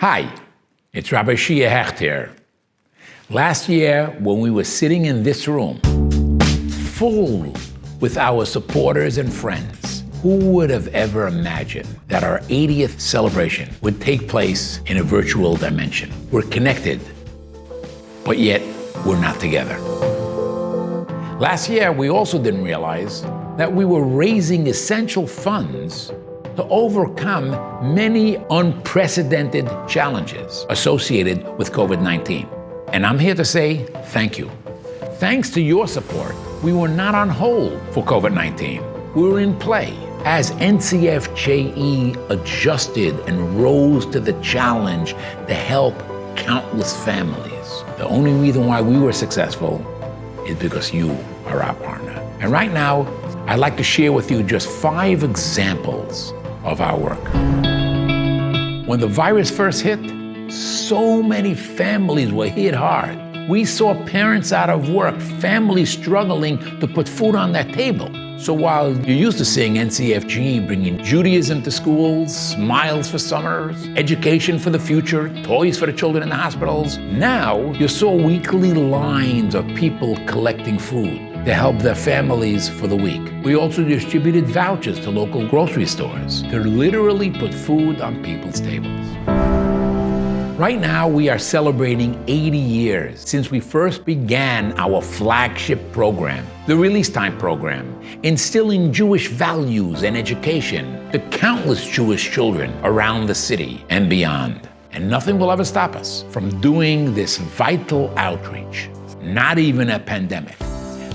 Hi, it's Rabbi Shia Hecht here. Last year, when we were sitting in this room, full with our supporters and friends, who would have ever imagined that our 80th celebration would take place in a virtual dimension? We're connected, but yet we're not together. Last year, we also didn't realize that we were raising essential funds to overcome many unprecedented challenges associated with COVID-19. And I'm here to say thank you. Thanks to your support, we were not on hold for COVID-19. We were in play as NCFJE adjusted and rose to the challenge to help countless families. The only reason why we were successful is because you are our partner. And right now, I'd like to share with you just 5 examples of our work. When the virus first hit, so many families were hit hard. We saw parents out of work, families struggling to put food on their table. So while you're used to seeing NCFJE bringing Judaism to schools, smiles for summers, education for the future, toys for the children in the hospitals, now you saw weekly lines of people collecting food to help their families for the week. We also distributed vouchers to local grocery stores to literally put food on people's tables. Right now, we are celebrating 80 years since we first began our flagship program, the Release Time program, instilling Jewish values and education to countless Jewish children around the city and beyond. And nothing will ever stop us from doing this vital outreach, not even a pandemic.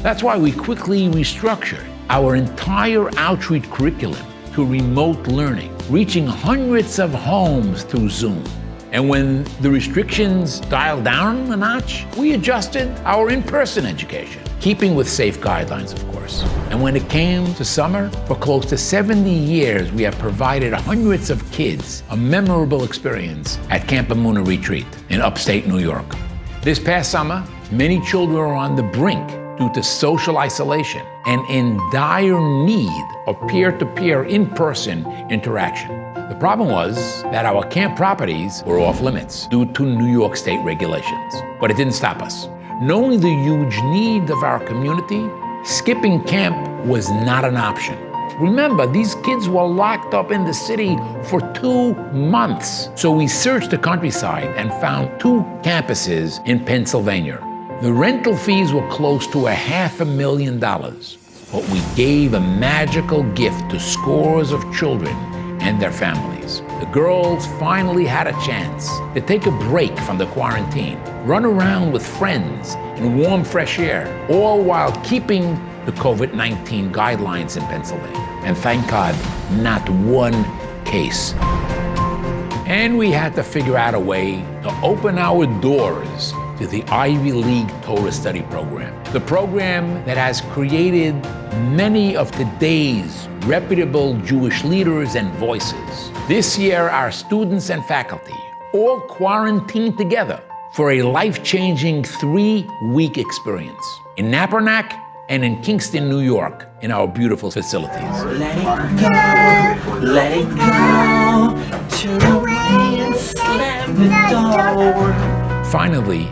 That's why we quickly restructured our entire outreach curriculum to remote learning, reaching hundreds of homes through Zoom. And when the restrictions dialed down a notch, we adjusted our in-person education, keeping with safe guidelines, of course. And when it came to summer, for close to 70 years, we have provided hundreds of kids a memorable experience at Camp Amuna Retreat in upstate New York. This past summer, many children were on the brink due to social isolation and in dire need of peer-to-peer in-person interaction. The problem was that our camp properties were off limits due to New York State regulations. But it didn't stop us. Knowing the huge need of our community, skipping camp was not an option. Remember, these kids were locked up in the city for 2 months. So we searched the countryside and found 2 campuses in Pennsylvania. The rental fees were close to $500,000, but we gave a magical gift to scores of children and their families. The girls finally had a chance to take a break from the quarantine, run around with friends in warm, fresh air, all while keeping the COVID-19 guidelines in Pennsylvania. And thank God, not one case. And we had to figure out a way to open our doors to the Ivy League Torah Study Program, the program that has created many of today's reputable Jewish leaders and voices. This year, our students and faculty all quarantined together for a life-changing 3-week experience in Nappernack and in Kingston, New York, in our beautiful facilities. Let it go, turn away and slam the door. Finally,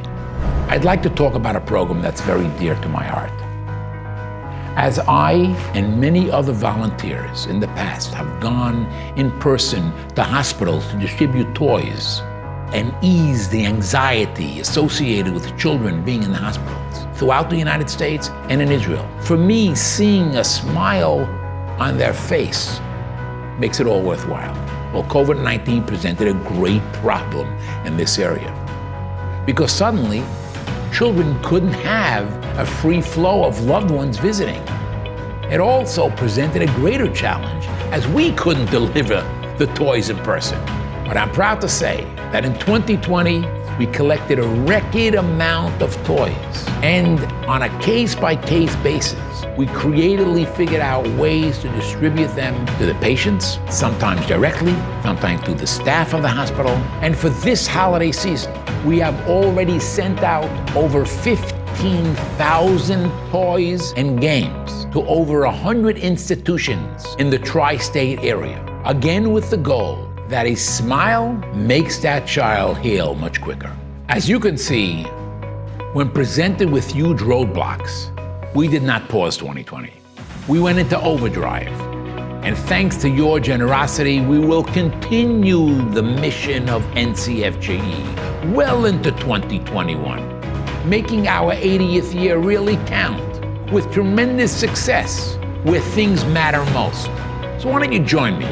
I'd like to talk about a program that's very dear to my heart. As I and many other volunteers in the past have gone in person to hospitals to distribute toys and ease the anxiety associated with children being in the hospitals throughout the United States and in Israel, for me, seeing a smile on their face makes it all worthwhile. Well, COVID-19 presented a great problem in this area because suddenly, children couldn't have a free flow of loved ones visiting. It also presented a greater challenge as we couldn't deliver the toys in person. But I'm proud to say that in 2020, we collected a record amount of toys. And on a case-by-case basis, we creatively figured out ways to distribute them to the patients, sometimes directly, sometimes to the staff of the hospital. And for this holiday season, we have already sent out over 15,000 toys and games to over 100 institutions in the tri-state area. Again, with the goal that a smile makes that child heal much quicker. As you can see, when presented with huge roadblocks, we did not pause 2020. We went into overdrive. And thanks to your generosity, we will continue the mission of NCFJE well into 2021, making our 80th year really count with tremendous success where things matter most. So why don't you join me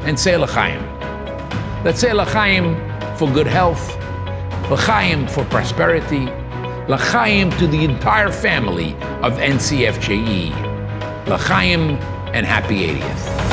and say L'chaim. Let's say L'chaim for good health, L'chaim for prosperity, L'chaim to the entire family of NCFJE. L'chaim and happy 80th.